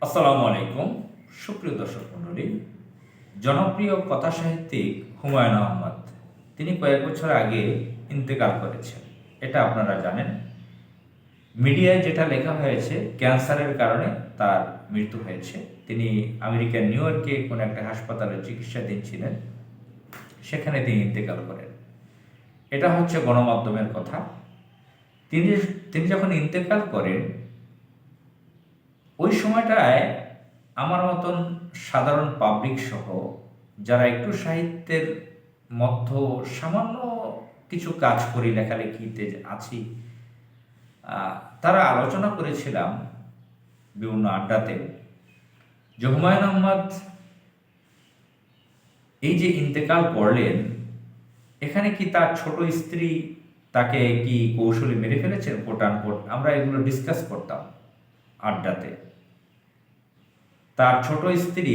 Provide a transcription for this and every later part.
আসসালামু আলাইকুম। সুপ্রিয় দর্শক মণ্ডলী, জনপ্রিয় কথা সাহিত্যিক হুমায়ুন আহমদ তিনি কয়েক বছর আগে ইন্তেকাল করেছেন। এটা আপনারা জানেন। মিডিয়ায় যেটা লেখা হয়েছে, ক্যান্সারের কারণে তার মৃত্যু হয়েছে। তিনি আমেরিকার নিউ ইয়র্কে কোনো একটা হাসপাতালে চিকিৎসাধীন ছিলেন, সেখানে তিনি ইন্তেকাল করেন। এটা হচ্ছে গণমাধ্যমের কথা। তিনি তিনি যখন ইন্তেকাল করেন, ওই সময়টায় আমার মতন সাধারণ পাবলিক সহ যারা একটু সাহিত্যের মধ্য সামান্য কিছু কাজ করি, লেখালেখিতে আছি, তারা আলোচনা করেছিলাম বিভিন্ন আড্ডাতে যে হুমায়ুন আহমদ এই যে ইন্তেকাল করলেন, এখানে কি তার ছোট স্ত্রী তাকে কি কৌশলে মেরে ফেলেছেন, কোট আনকোট। আমরা এগুলো ডিসকাস করতাম আড্ডাতে। তার ছোট স্ত্রী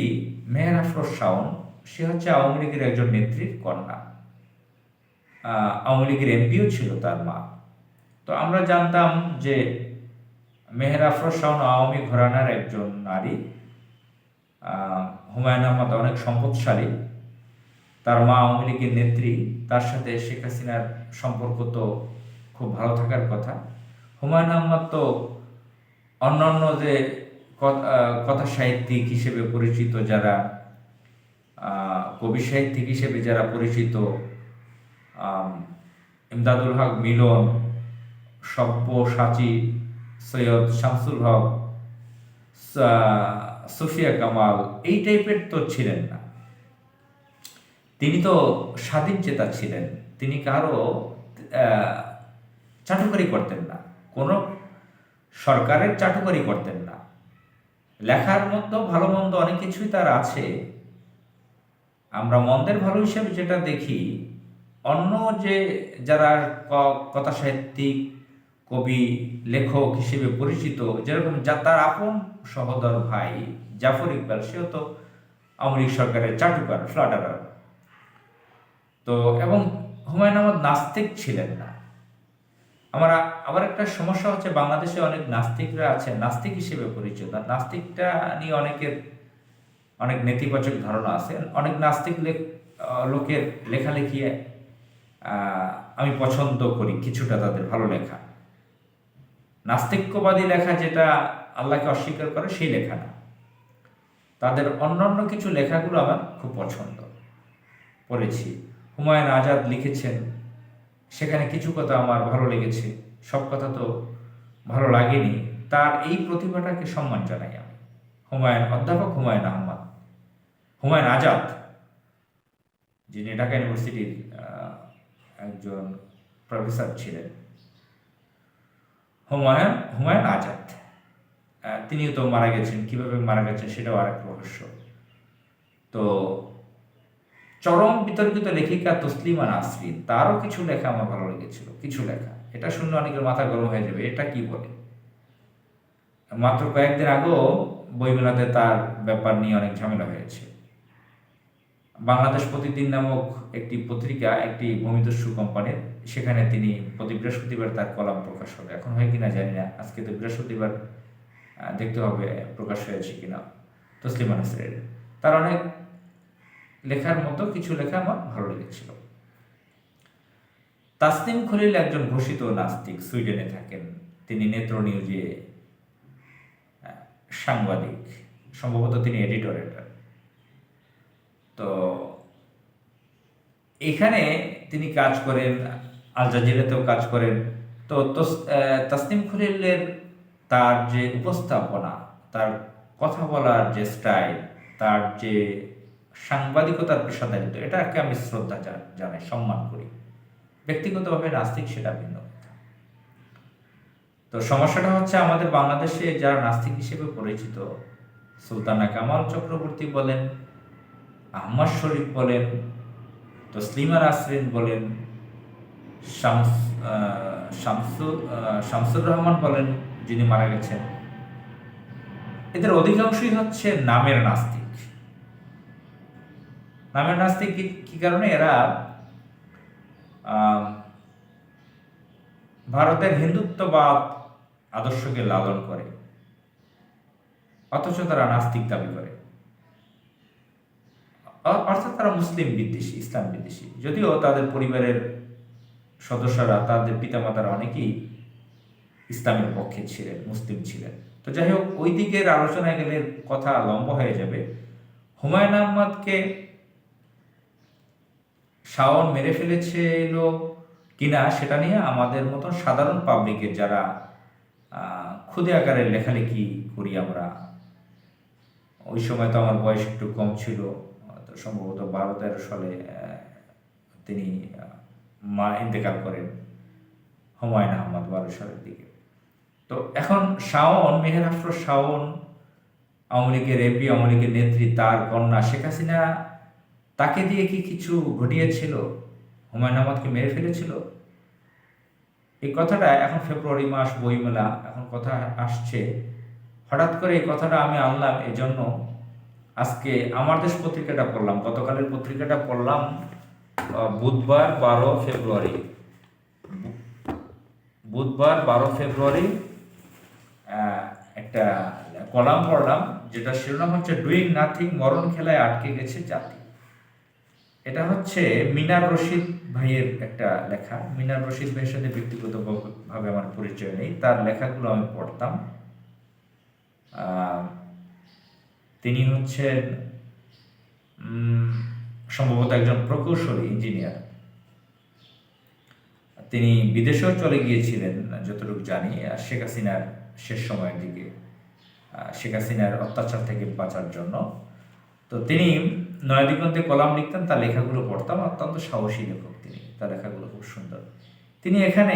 মেহের আফরোজ শাওন, সে হচ্ছে আওয়ামী লীগের একজন নেত্রীর কন্যা। আওয়ামী লীগের এমপিও ছিল তার মা। তো আমরা জানতাম যে মেহের আফরোজ শাওন আওয়ামী ঘরানার একজন নারী। হুমায়ুন আহমদ অনেক সম্পদশালী, তার মা আওয়ামী লীগের নেত্রী, তার সাথে শেখ হাসিনার সম্পর্ক তো খুব ভালো থাকার কথা। হুমায়ুন আহমদ তো অন্যান্য যে কথা সাহিত্যিক হিসেবে পরিচিত যারা, কবি সাহিত্যিক হিসেবে যারা পরিচিত, ইমদাদুল হক মিলন, সব্যসাচী, সৈয়দ শামসুল হক, সুফিয়া কামাল, এই টাইপের তো ছিলেন না। তিনি তো স্বাধীন চেতা ছিলেন। তিনি কারো চাটুকারি করতেন না, কোনো সরকারের চাটুকারি করতেন না। লেখার মধ্যে ভালো মন্দ অনেক কিছুই তার আছে। আমরা মন্দের ভালো হিসেবে যেটা দেখি, অন্য যে যারা কথা সাহিত্যিক, কবি, লেখক হিসেবে পরিচিত, যেরকম তার আপন সহোদর ভাই জাফর ইকবাল, সেও তো আওয়ামী লীগ সরকারের চাটুকার, ফ্লাটারার। তো এবং হুমায়ুন আহমদ নাস্তিক ছিলেন না। আবার একটা সমস্যা হচ্ছে, বাংলাদেশে অনেক নাস্তিকরা আছে, নাস্তিক হিসেবে পরিচিত। নাস্তিকটা নিয়ে অনেক নেতিবাচক ধারণা আছে। অনেক নাস্তিক লোকের লেখালেখি আমি পছন্দ করি, কিছুটা তাদের ভালো লেখা। নাস্তিক্যবাদী লেখা যেটা আল্লাহকে অস্বীকার করে, সেই লেখা না। তাদের অন্যান্য কিছু লেখাগুলো আমার খুব পছন্দ, পড়েছি। হুমায়ুন আজাদ লিখেছেন, সেখানে কিছু কথা আমার ভালো লেগেছে, সব কথা তো ভালো লাগেনি। তার এই প্রতিভাটাকে সম্মান জানাই আমি। অধ্যাপক হুমায়ুন আজাদ, যিনি ঢাকা ইউনিভার্সিটির একজন প্রফেসর ছিলেন, হুমায়ুন আজাদ, তিনিও তো মারা গেছেন। কিভাবে মারা গেছেন সেটাও আরেক রহস্য। তো চরম বিতর্কিত লেখিকা তসলিমা নাসরিন, তারও কিছু লেখা আমার ভালো লেগেছিল। কিছু লেখা, এটা শুনলে অনেকের মাথা গরম হয়ে যাবে, এটা কি বলে। মাত্র কয়েকদিন আগেও বইমেলাতে তার ব্যাপার নিয়ে অনেক ঝামেলা হয়েছে। বাংলাদেশ প্রতিদিন নামক একটি পত্রিকা, একটি ভূমিদস্যু কোম্পানির, সেখানে তিনি প্রতি বৃহস্পতিবার তার কলাম প্রকাশ হবে। এখন হয় কিনা জানি না, আজকে তো বৃহস্পতিবার, দেখতে হবে প্রকাশ হয়েছে কিনা। তসলিমা নাসরিন, তার অনেক লেখার মতো কিছু লেখা আমার ভালো লেগেছিল। তাসনিম খলিল একজন ঘোষিত নাস্তিক, সুইডেনে থাকেন। তিনি নেত্র নিউজে সাংবাদিক, সম্ভবত তিনি এডিটর। তো এখানে তিনি কাজ করেন, আল জাজিরাতেও কাজ করেন। তো তাসনিম খলিলের তার যে উপস্থাপনা, তার কথা বলার যে স্টাইল, তার যে সাংবাদিকতার পেশাদারিত্ব, এটাকে আমি শ্রদ্ধা জানাই, সম্মান করি। ব্যক্তিগতভাবে নাস্তিক, সেটা ভিন্ন কথা। তো সমস্যাটা হচ্ছে, আমাদের বাংলাদেশে যারা নাস্তিক হিসেবে পরিচিত, সুলতানা কামাল চক্রবর্তী বলেন, আহমদ শরীফ বলেন, তসলিমা নাসরিন বলেন, শামসুর রহমান বলেন, যিনি মারা গেছেন, এদের অধিকাংশই হচ্ছে নামের নাস্তিক। নামের নাস্তিক কি কারণে? এরা ভারতের হিন্দুত্ববাদ আদর্শকে লালন করে, অথচ তারা নাস্তিক দাবি করে। অর্থাৎ তারা মুসলিম বিদ্বেষী, ইসলাম বিদ্বেষী, যদিও তাদের পরিবারের সদস্যরা, তাদের পিতামাতারা অনেকেই ইসলামের পক্ষে ছিলেন, মুসলিম ছিলেন। তো যাই হোক, ওই দিকের আলোচনায় গেলে কথা লম্বা হয়ে যাবে। হুমায়ুন আহমদকে শাওন মেরে ফেলেছিল কিনা সেটা নিয়ে আমাদের মতন সাধারণ পাবলিকের, যারা ক্ষুদে আকারের লেখালেখি করি আমরা, ওই সময় তো আমার বয়স একটু কম ছিল, তো সম্ভবত 12-13 সালে তিনি ইন্তেকাল করেন, হুমায়ুন আহমদ 12 সালের দিকে। তো এখন শাওন, মেহের আফরোজ শাওন, আওয়ামী লীগের এমপি, আওয়ামী লীগের নেত্রী, তার কন্যা শেখ হাসিনা তাকে দিয়ে কি কিছু ঘটিয়েছিল? হুমায়ুন আহমদকে মেরে ফেলেছিল? এই কথাটা এখন ফেব্রুয়ারি মাস, বইমেলা, এখন কথা আসছে। হঠাৎ করে এই কথাটা আমি আনলাম এজন্য, আজকে আমার দেশ পত্রিকাটা পড়লাম, গতকালের পত্রিকাটা পড়লাম, বুধবার 12 ফেব্রুয়ারি একটা কলাম পড়লাম, যেটা শিরোনাম হচ্ছে ডুইং নাথিং, মরণ খেলায় আটকে গেছে জাতি। এটা হচ্ছে মিনার রশিদ ভাইয়ের একটা লেখা। মিনার রশিদ ভাইয়ের সাথে ব্যক্তিগতভাবে আমার পরিচয় নেই, তার লেখাগুলো আমি পড়তাম। তিনি হচ্ছেন সম্ভবত একজন প্রকৌশলী, ইঞ্জিনিয়ার। তিনি বিদেশেও চলে গিয়েছিলেন যতটুকু জানি, শেখ হাসিনার শেষ সময়ের দিকে, শেখ হাসিনার অত্যাচার থেকে বাঁচার জন্য। তো তিনি নয়াদিগন্তে কলাম লিখতেন, তার লেখাগুলো পড়তাম। অত্যন্ত সাহসী লেখক তিনি, তার লেখাগুলো খুব সুন্দর। তিনি এখানে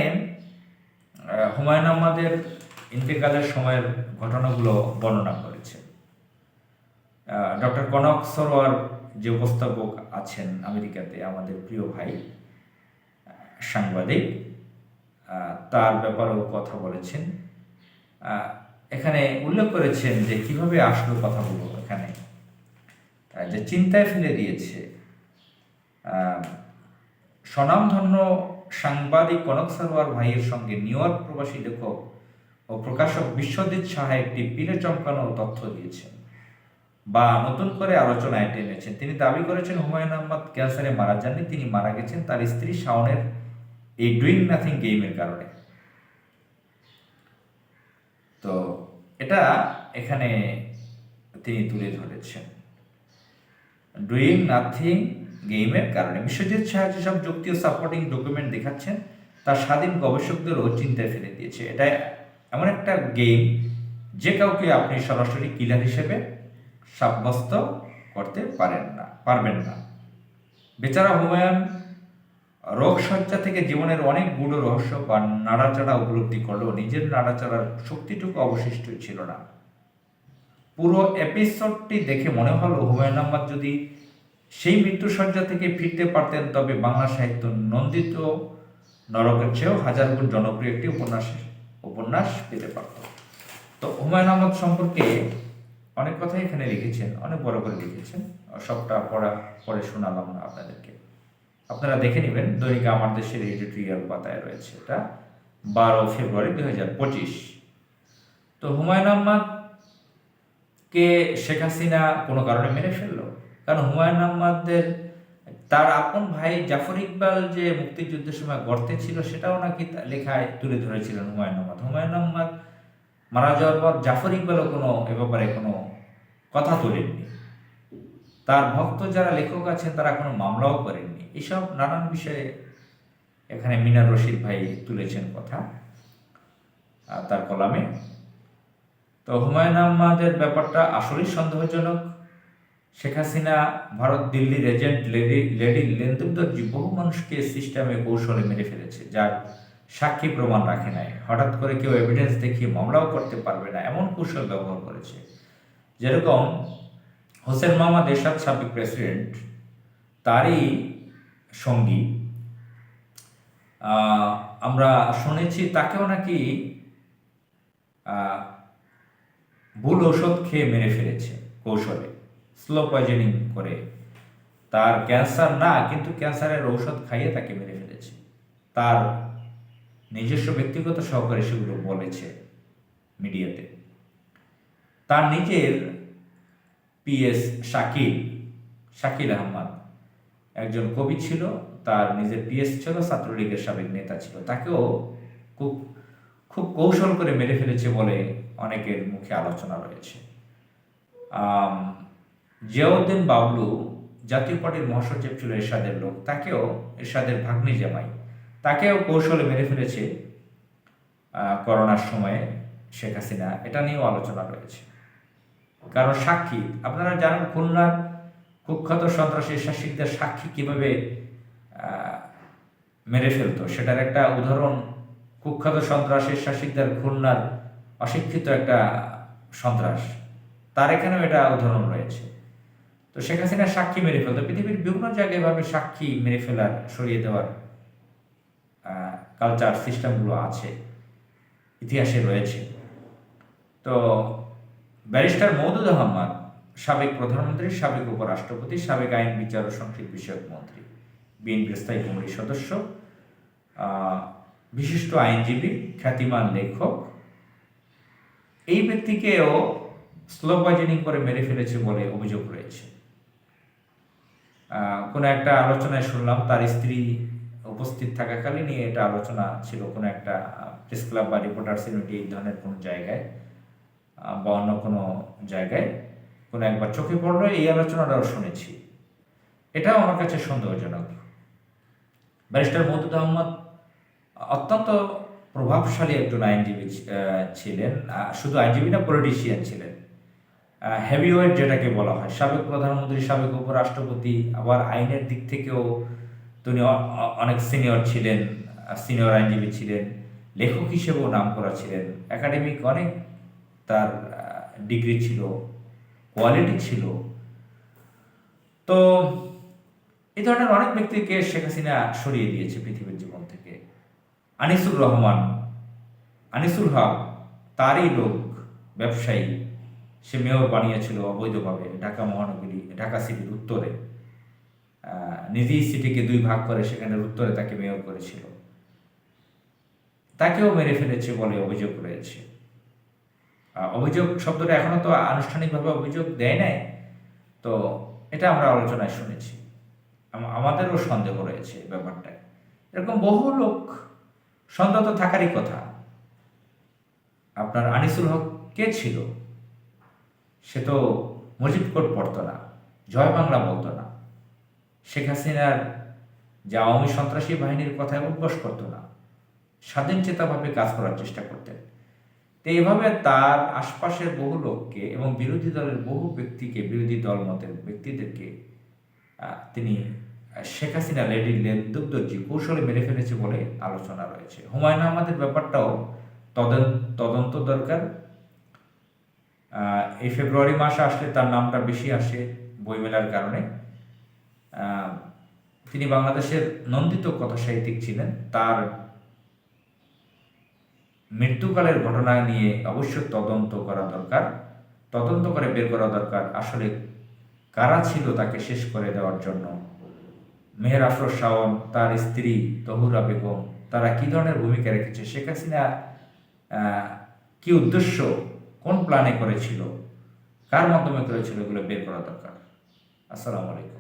হুমায়ুন আহমদের ইন্তেকালের সময়ের ঘটনাগুলো বর্ণনা করেছেন। ডক্টর কনক সরোয়ার যে উপস্থাপক আছেন আমেরিকাতে, আমাদের প্রিয় ভাই সাংবাদিক, তার ব্যাপারেও কথা বলেছেন। এখানে উল্লেখ করেছেন যে কিভাবে আসলো কথাগুলো, এখানে যে চিন্তায় ফেলে দিয়েছে। স্বনামধন্য সাংবাদিক কনক সরোয়ার ভাইয়ের সঙ্গে নিউ ইয়র্ক প্রবাসী লেখক ও প্রকাশক বিশ্বজিৎ সাহা একটি পিলে চমকানো তথ্য দিয়েছেন বা নতুন করে আলোচনায় টেনেছেন। তিনি দাবি করেছেন হুমায়ুন আহমদ ক্যান্সারে মারা যাননি, তিনি মারা গেছেন তার স্ত্রী শাওনের এই ডুইং নাথিং গেমের কারণে। তো এটা এখানে তিনি তুলে ধরেছেন, ডুইং নাথিং গেমের কারণে। বিশ্বজিৎ সাহা যেসব যুক্তি ও সাপোর্টিং ডকুমেন্ট দেখাচ্ছেন তার স্বাধীন গবেষকদেরও চিন্তায় ফেলে দিয়েছে। এটা এমন একটা গেম যে কাউকে আপনি সরাসরি কিলার হিসেবে সাব্যস্ত করতে পারবেন না। বেচারা হুমায়ুন রোগশয্যা থেকে জীবনের অনেক গূঢ় রহস্য বা নাড়াচাড়া উপলব্ধি করলেও নিজের নাড়াচাড়ার শক্তিটুকু অবশিষ্ট ছিল না। পুরো এপিসোডটি দেখে মনে হলো হুমায়ুন আহমদ যদি সেই মৃত্যুসজ্জা থেকে ফিরতে পারতেন, তবে বাংলা সাহিত্য নন্দিত নরকের চেয়েও হাজার গুণ জনপ্রিয় একটি উপন্যাস পেতে পারত। তো হুমায়ুন আহমদ সম্পর্কে অনেক কথাই এখানে লিখেছেন, অনেক বড় করে লিখেছেন। সবটা পরে শোনালাম না আপনাদেরকে, আপনারা দেখে নেবেন। দৈনিক আমার দেশের এডিটোরিয়াল পাতায় রয়েছে, এটা 12 ফেব্রুয়ারি 2025। তো হুমায়ুন আহমদ কে শেখ হাসিনা কোনো কারণে মেরে ফেললো, কারণ হুমায়ুন আহমদের তার আপন ভাই জাফর ইকবাল যে মুক্তিযুদ্ধের সময় গর্তে ছিল, সেটাও নাকি লেখায় তুলে ধরেছিলেন হুমায়ুন আহমদ। হুমায়ুন আহমদ মারা যাওয়ার পর জাফর ইকবালও এ ব্যাপারে কোনো কথা তোলেননি। তার ভক্ত যারা লেখক আছেন তারা কোনো মামলাও করেননি। এসব নানান বিষয়ে এখানে মিনার রশিদ ভাই তুলেছেন কথা তার কলামে। তো হুমায়ুন আহমদের ব্যাপারটা আসলেই সন্দেহজনক। শেখ হাসিনা ভারত দিল্লির এজেন্ট লেডি লেন্দুদ্দর্জি বহু মানুষকে সিস্টেমে কৌশলে মেরে ফেলেছে, যার সাক্ষী প্রমাণ রাখে নাই। হঠাৎ করে কেউ এভিডেন্স দেখিয়ে মামলাও করতে পারবে না, এমন কৌশল ব্যবহার করেছে। যেরকম হোসেন মোহাম্মদ এরশাদ, সাবেক প্রেসিডেন্ট, তারই সঙ্গী, আমরা শুনেছি তাকেও নাকি ভুল ঔষধ খেয়ে মেরে ফেলেছে কৌশলে, স্লো পয়জনিং করে। তার ক্যান্সার না, কিন্তু ক্যান্সারের ঔষধ খাইয়ে তাকে মেরে ফেলেছে। তার নিজস্ব ব্যক্তিগত সহকারী সেগুলো বলেছে মিডিয়াতে। তার নিজের পিএস শাকিল শাকিল আহমদ একজন কবি ছিল, তার নিজের পিএস ছিল, ছাত্রলীগের সাবেক নেতা ছিল, তাকেও খুব খুব কৌশল করে মেরে ফেলেছে বলে অনেকের মুখে আলোচনা রয়েছে। জিয়াউদ্দিন বাবলু জাতীয় পার্টির মহাসচিব ছিল এরশাদের লোক, তাকেও এরশাদের ভাগ্নি জামাই, তাকেও কৌশলে মেরে ফেলেছে করোনার সময়ে শেখ হাসিনা, এটা নিয়েও আলোচনা রয়েছে। কারণ সাক্ষী, আপনারা জানেন খুলনার কুখ্যাত সন্ত্রাসী শাসকদের সাক্ষী কিভাবে মেরে ফেলতো, সেটার একটা উদাহরণ কুখ্যাত সন্ত্রাসী শাসকদের খুলনার অশিক্ষিত একটা সন্ত্রাস, তার এখানেও এটা উদাহরণ রয়েছে। তো শেখ হাসিনার সাক্ষী মেরে ফেলতো, পৃথিবীর বিভিন্ন জায়গায় ভাবে সাক্ষী মেরে ফেলার, সরিয়ে দেওয়ার কালচার সিস্টেমগুলো আছে, ইতিহাসে রয়েছে। তো ব্যারিস্টার মওদুদ আহমদ সাবেক প্রধানমন্ত্রী, সাবেক উপরাষ্ট্রপতি, সাবেক আইন বিচার ও সংসদ বিষয়ক মন্ত্রী, বিএনপির স্থায়ী কমিটির সদস্য, বিশিষ্ট আইনজীবী, খ্যাতিমান লেখক, এই ব্যক্তিকেও স্লো পয়জনিং করে মেরে ফেলেছে বলে অভিযোগ রয়েছে। কোনো একটা আলোচনায় শুনলাম তার স্ত্রী উপস্থিত থাকাকালীন নিয়ে এটা আলোচনা ছিল, কোনো একটা প্রেস ক্লাব বা রিপোর্টার্স ইউনিটি এই ধরনের কোনো জায়গায় বা অন্য কোনো জায়গায় কোনো একবার চোখে পড়লো, এই আলোচনাটাও শুনেছি। এটাও আমার কাছে সন্দেহজনক। ব্যারিস্টার মওদুদ আহমদ অত্যন্ত প্রভাবশালী একজন আইনজীবী ছিলেন, শুধু আইনজীবী না, পলিটিশিয়ান ছিলেন, হেভিওয়েট যেটাকে বলা হয়, সাবেক প্রধানমন্ত্রী, সাবেক উপরাষ্ট্রপতি, আবার আইনের দিক থেকেও তিনি অনেক সিনিয়র ছিলেন, সিনিয়র আইনজীবী ছিলেন, লেখক হিসেবেও নাম করা ছিলেন, একাডেমিক অনেক তার ডিগ্রি ছিল, কোয়ালিটি ছিল। তো এই ধরনের অনেক ব্যক্তিকে শেখ হাসিনা সরিয়ে দিয়েছে পৃথিবীর জীবন থেকে। আনিসুর রহমান, আনিসুল হক, তারই লোক, ব্যবসায়ী, সে মেয়র বানিয়েছিল অবৈধভাবে ঢাকা মহানগরী, ঢাকা সিটির উত্তরে, নিজেই সিটিকে দুই ভাগ করে সেখানে উত্তরে তাকে মেয়র করেছিল, তাকেও মেরে ফেলেছে বলে অভিযোগ রয়েছে। অভিযোগ শব্দটা এখনো তো আনুষ্ঠানিকভাবে অভিযোগ দেয় নাই, তো এটা আমরা আলোচনায় শুনেছি, আমাদেরও সন্দেহ রয়েছে ব্যাপারটায়। এরকম বহু লোক, সন্দেহ তো থাকারই কথা। আপনার আনিসুল হক কে ছিল? সে তো মুজিব কোড পড়তো না, জয় বাংলা বলতো না, শেখ হাসিনার যে আওয়ামী সন্ত্রাসী বাহিনীর কথায় উদ্বাস করতো না, স্বাধীন চেতাভাবে কাজ করার চেষ্টা করতেন। তো এইভাবে তার আশপাশের বহু লোককে এবং বিরোধী দলের বহু ব্যক্তিকে, বিরোধী দল মতের ব্যক্তিদেরকে তিনি শেখ হাসিনা লেডি লেদুকদর্জি কৌশলে মেরে ফেলেছে বলে আলোচনা রয়েছে। হুমায়ুন আহমেদের ব্যাপারটাও তদন্ত দরকার। এই ফেব্রুয়ারি মাসে আসলে তার নামটা বেশি আসে বইমেলার কারণে। তিনি বাংলাদেশের নন্দিত কথাসাহিত্যিক ছিলেন, তার মৃত্যুকালের ঘটনা নিয়ে অবশ্যই তদন্ত করা দরকার, তদন্ত করে বের করা দরকার আসলে কারা ছিল তাকে শেষ করে দেওয়ার জন্য। মেহের আফরোজ শাওন, তার স্ত্রী তহুরা বেগম, তারা কি ধরনের ভূমিকা রেখেছে, শেখ হাসিনা কি উদ্দেশ্য, কোন প্ল্যানে করেছিল, কার মাধ্যমে করেছিল, এগুলো বের করা দরকার। আসসালামু আলাইকুম।